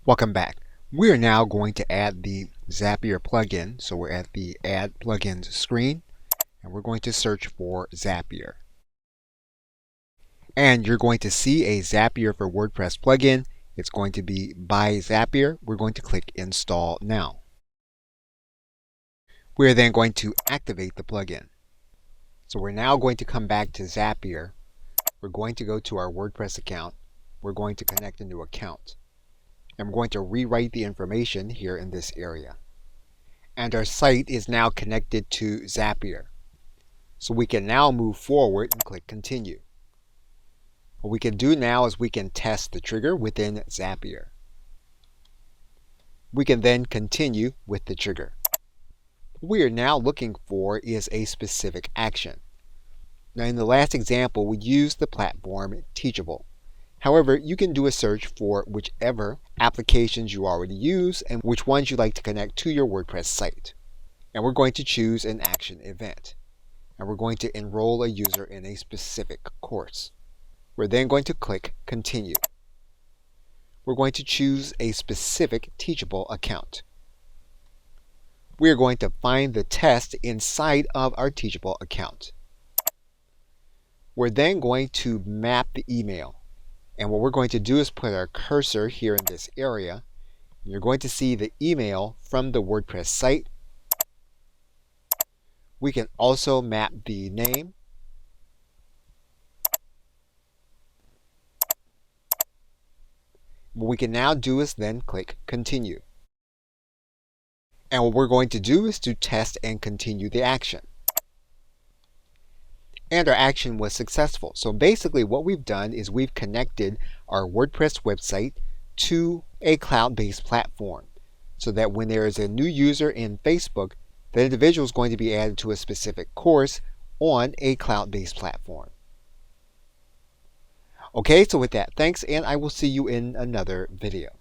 Welcome back. We are now going to add the Zapier plugin. So we're at the Add Plugins screen, and we're going to search for Zapier. And you're going to see a Zapier for WordPress plugin. It's going to be by Zapier. We're going to click Install Now. We're then going to activate the plugin. So we're now going to come back to Zapier. We're going to go to our WordPress account. We're going to connect a new account. And we're going to rewrite the information here in this area. And our site is now connected to Zapier. So we can now move forward and click Continue. What we can do now is we can test the trigger within Zapier. We can then continue with the trigger. What we are now looking for is a specific action. Now in the last example, we used the platform Teachable. However, you can do a search for whichever applications you already use and which ones you'd like to connect to your WordPress site. And we're going to choose an action event. And we're going to enroll a user in a specific course. We're then going to click Continue. We're going to choose a specific Teachable account. We are going to find the test inside of our Teachable account. We're then going to map the email. And what we're going to do is put our cursor here in this area. You're going to see the email from the WordPress site. We can also map the name. What we can now do is then click Continue. And what we're going to do is to test and continue the action. And our action was successful. So basically what we've done is we've connected our WordPress website to a cloud-based platform so that when there is a new user in Facebook, the individual is going to be added to a specific course on a cloud-based platform. Okay, so with that, thanks, and I will see you in another video.